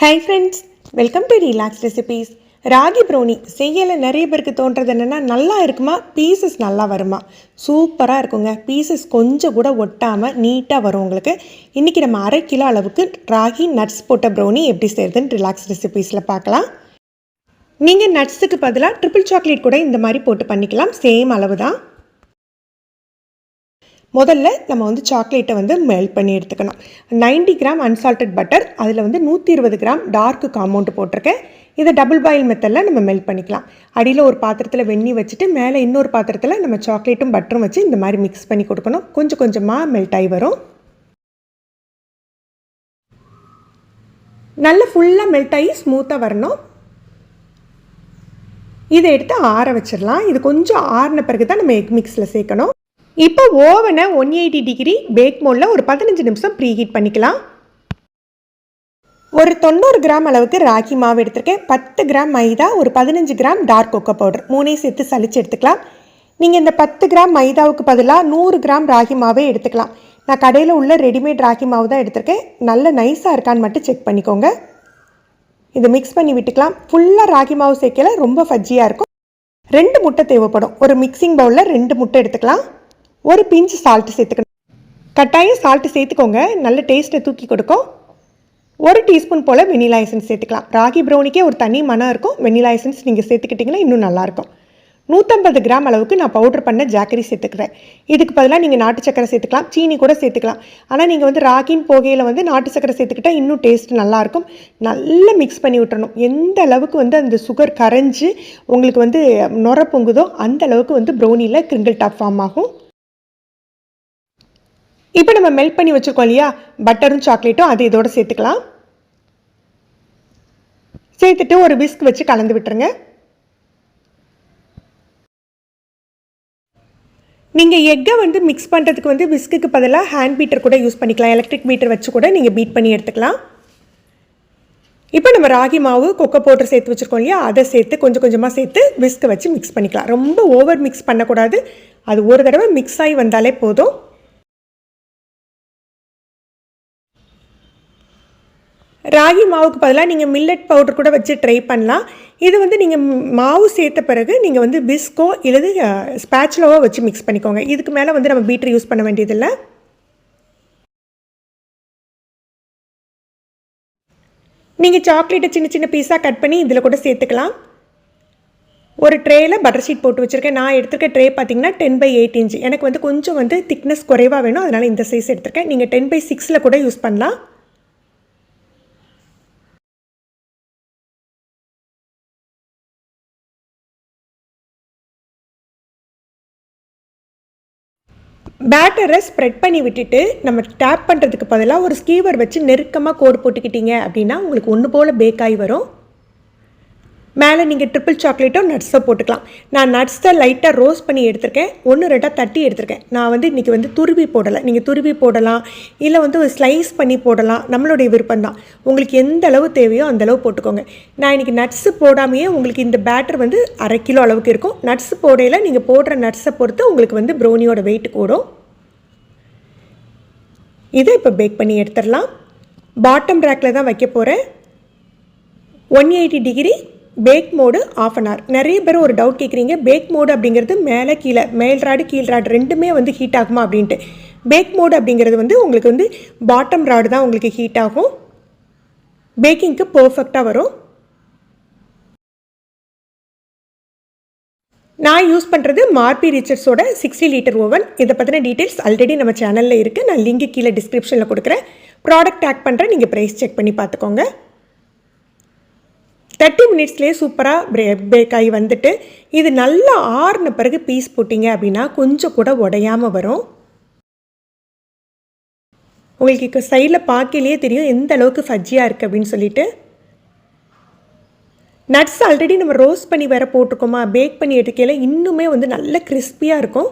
Hi friends, welcome to relax recipes. Ragi brownie செய்யலை நிறைய பேருக்கு தோன்றது என்னென்னா, நல்லா இருக்குமா, பீசஸ் நல்லா வருமா? சூப்பராக இருக்குங்க. பீசஸ் கொஞ்சம் கூட ஒட்டாமல் நீட்டாக வரும் உங்களுக்கு. இன்றைக்கி நம்ம 1/2 கிலோ அளவுக்கு ராகி நட்ஸ் போட்ட ப்ரௌனி எப்படி செய்கிறதுன்னு ரிலாக்ஸ் ரெசிபீஸில் பார்க்கலாம். நீங்கள் நட்ஸுக்கு பதிலாக ட்ரிபிள் சாக்லேட் கூட இந்த மாதிரி போட்டு பண்ணிக்கலாம். சேம் அளவு தான். முதல்ல நம்ம சாக்லேட்டை மெல்ட் பண்ணி எடுத்துக்கணும். 90 கிராம் அன்சால்டட் பட்டர், அதில் 120 கிராம் டார்க் காம்பவுண்ட் போட்டிருக்கேன். இதை டபுள் பாயில் மெத்தடில் நம்ம மெல்ட் பண்ணிக்கலாம். அடியில் ஒரு பாத்திரத்தில் வெந்நீர் வச்சுட்டு மேலே இன்னொரு பாத்திரத்தில் நம்ம சாக்லேட்டும் பட்டரும் வச்சு இந்த மாதிரி மிக்ஸ் பண்ணி கொடுக்கணும். கொஞ்சம் கொஞ்சமாக மெல்ட் ஆகி வரும். நல்லா ஃபுல்லாக மெல்ட் ஆகி ஸ்மூத்தாக வரணும். இதை எடுத்து ஆற வச்சிடலாம். இது கொஞ்சம் ஆறின பிறகு தான் நம்ம எக் மிக்ஸில் சேர்க்கணும். இப்போ ஓவனை 180 டிகிரி பேக் மோடில் ஒரு 15 நிமிஷம் ப்ரீ ஹீட் பண்ணிக்கலாம். ஒரு 90 கிராம் அளவுக்கு ராகி மாவு எடுத்திருக்கேன். 10 கிராம் மைதா, ஒரு 15 கிராம் டார்க் கொக்கோ பவுடர், 3 சேர்த்து சளிச்சு எடுத்துக்கலாம். நீங்கள் இந்த 10 கிராம் மைதாவுக்கு பதிலாக 100 கிராம் ராகி மாவே எடுத்துக்கலாம். நான் கடையில் உள்ள ரெடிமேட் ராகி மாவு தான் எடுத்திருக்கேன். நல்ல நைஸாக இருக்கான்னு மட்டும் செக் பண்ணிக்கோங்க. இதை மிக்ஸ் பண்ணி விட்டுக்கலாம். ஃபுல்லாக ராகி மாவு சேர்க்கல, ரொம்ப ஃபஜ்ஜியாக இருக்கும். 2 முட்டை தேவைப்படும். ஒரு மிக்சிங் பவுலில் 2 முட்டை எடுத்துக்கலாம். ஒரு பிஞ்ச் சால்ட்டு சேர்த்துக்கணும். கட்டாயம் சால்ட்டு சேர்த்துக்கோங்க, நல்ல டேஸ்ட்டை தூக்கி கொடுக்கும். 1 டீஸ்பூன் போல் வெனிலா எசன்ஸ் சேர்த்துக்கலாம். ராகி ப்ரௌனிக்கே ஒரு தனி மனம் இருக்கும். வெனிலா எசன்ஸ் நீங்கள் சேர்த்துக்கிட்டிங்கன்னா இன்னும் நல்லாயிருக்கும். 150 கிராம் அளவுக்கு நான் பவுடர் பண்ண ஜாக்கரி சேர்த்துக்கிறேன். இதுக்கு பதிலாக நீங்கள் நாட்டு சக்கரை சேர்த்துக்கலாம், சீனி கூட சேர்த்துக்கலாம். ஆனால் நீங்கள் ராகின் போகையில் நாட்டு சக்கரை சேர்த்துக்கிட்டால் இன்னும் டேஸ்ட் நல்லாயிருக்கும். நல்லா மிக்ஸ் பண்ணி விட்டுறணும். எந்த அளவுக்கு அந்த சுகர் கரைஞ்சி உங்களுக்கு நுர பொங்குதோ அந்த அளவுக்கு ப்ரௌனியில் கிரிங்கிள் டாப் ஃபார்ம் ஆகும். இப்போ நம்ம மெல்ட் பண்ணி வச்சுருக்கோம் இல்லையா, பட்டரும் சாக்லேட்டும், அது இதோடு சேர்த்துக்கலாம். சேர்த்துட்டு ஒரு விஸ்க் வச்சு கலந்து விட்டுருங்க. நீங்கள் எக்கை மிக்ஸ் பண்ணுறதுக்கு விஸ்க்குக்கு பதிலாக ஹேண்ட் பீட்டர் கூட யூஸ் பண்ணிக்கலாம். எலக்ட்ரிக் பீட்டர் வச்சு கூட நீங்கள் பீட் பண்ணி எடுத்துக்கலாம். இப்போ நம்ம ராகி மாவு கொக்கோ பவுடர் சேர்த்து வச்சுருக்கோம் இல்லையா, அதை சேர்த்து கொஞ்சம் கொஞ்சமாக சேர்த்து விஸ்க்கை வச்சு மிக்ஸ் பண்ணிக்கலாம். ரொம்ப ஓவர் மிக்ஸ் பண்ணக்கூடாது. அது ஒரு தடவை மிக்ஸ் ஆகி வந்தாலே போதும். ராகி மாவுக்கு பதிலாக நீங்கள் மில்லட் பவுடர் கூட வச்சு ட்ரை பண்ணலாம். இது நீங்கள் மாவு சேர்த்த பிறகு நீங்கள் பிஸ்கோ இல்லது ஸ்பேச்சுலாவோ வச்சு மிக்ஸ் பண்ணிக்கோங்க. இதுக்கு மேலே நம்ம பீட்டர் யூஸ் பண்ண வேண்டியதில்லை. நீங்கள் சாக்லேட்டை சின்ன சின்ன பீஸாக கட் பண்ணி இதில் கூட சேர்த்துக்கலாம். ஒரு ட்ரேயில் பட்டர் ஷீட் போட்டு வச்சுருக்கேன். நான் எடுத்துருக்க ட்ரே பார்த்தீங்கன்னா 10/8 இன்ச். எனக்கு கொஞ்சம் திக்னஸ் குறைவாக வேணும், அதனால் இந்த சைஸ் எடுத்துருக்கேன். நீங்கள் 10/6 கூட யூஸ் பண்ணலாம். பேட்டரை ஸ்ப்ரெட் பண்ணி விட்டுட்டு நம்ம டேப் பண்ணுறதுக்கு பதிலாக ஒரு ஸ்கீவர் வச்சு நெருக்கமாக கோடு போட்டுக்கிட்டீங்க அப்படின்னா உங்களுக்கு ஒன்று போல் பேக் ஆகி வரும். மேலே நீங்கள் ட்ரிபிள் சாக்லேட்டோ நட்ஸோ போட்டுக்கலாம். நான் நட்ஸை லைட்டாக ரோஸ்ட் பண்ணி எடுத்திருக்கேன். 1-2 தட்டி எடுத்திருக்கேன். நான் இன்றைக்கி துருவி போடலை. நீங்கள் துருவி போடலாம், இல்லை ஒரு ஸ்லைஸ் பண்ணி போடலாம். நம்மளுடைய விருப்பம் தான். உங்களுக்கு எந்த அளவு தேவையோ அந்தளவு போட்டுக்கோங்க. நான் இன்றைக்கி நட்ஸு போடாமையே உங்களுக்கு இந்த பேட்டர் 1/2 கிலோ அளவுக்கு இருக்கும். நட்ஸ் போடையில் நீங்கள் போடுற நட்ஸை பொறுத்து உங்களுக்கு ப்ரௌனியோட வெயிட் கூடும். இதை இப்போ பேக் பண்ணி எடுத்துடலாம். பாட்டம் ரேக்கில் தான் வைக்க போகிறேன். 180 டிகிரி பேக் மோடு 1/2 hour. நிறைய பேர் ஒரு டவுட் கேட்குறீங்க, பேக் மோடு அப்படிங்கிறது மேலே கீழே, மேல் ராடு கீழ் ராடு ரெண்டுமே ஹீட் ஆகுமா அப்படின்ட்டு. பேக் மோடு அப்படிங்கிறது உங்களுக்கு பாட்டம் ராடு தான் உங்களுக்கு ஹீட் ஆகும். பேக்கிங்க்கு பர்ஃபெக்டாக வரும். நான் யூஸ் பண்ணுறது மார்பி ரிச்சர்ஸோட 60 லிட்டர் ஓவன். இதை பற்றின டீட்டெயில்ஸ் ஆல்ரெடி நம்ம சேனலில் இருக்குது. நான் லிங்க் கீழே டிஸ்கிரிப்ஷனில் கொடுக்குறேன். ப்ராடக்ட் டேக் பண்ணுறேன், நீங்கள் ப்ரைஸ் செக் பண்ணி பார்த்துக்கோங்க. 30 மினிட்ஸ்லேயே சூப்பராக பேக் ஆகி வந்துட்டு, இது நல்லா ஆறின பிறகு பீஸ் போட்டிங்க அப்படின்னா கொஞ்சம் கூட உடையாமல் வரும். உங்களுக்கு சைடில் பார்க்கலையே தெரியும் எந்த அளவுக்கு ஃபஜ்ஜியாக இருக்குது அப்படின்னு சொல்லிட்டு. நட்ஸ் ஆல்ரெடி நம்ம ரோஸ்ட் பண்ணி வேறு போட்டிருக்கோமா, பேக் பண்ணி எடுக்கையில் இன்னுமே நல்ல கிறிஸ்பியாக இருக்கும்.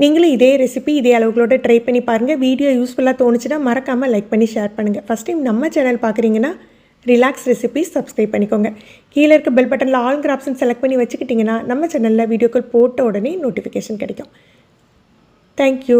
நீங்களும் இதே ரெசிபி இதே அளவுகளோட ட்ரை பண்ணி பாருங்கள். வீடியோ யூஸ்ஃபுல்லாக தோணுச்சுன்னா மறக்காமல் லைக் பண்ணி ஷேர் பண்ணுங்கள். ஃபஸ்ட் டைம் நம்ம சேனல் பார்க்குறீங்கன்னா ரிலாக்ஸ் ரெசிபீஸ் சப்ஸ்கிரைப் பண்ணிக்கோங்க. கீழே இருக்க பெல் பட்டனில் ஆல்ங்கிற ஆப்ஷன் செலக்ட் பண்ணி வச்சுக்கிட்டிங்கன்னா நம்ம சேனலில் வீடியோக்கள் போட்ட உடனே நோட்டிஃபிகேஷன் கிடைக்கும். தேங்க்யூ.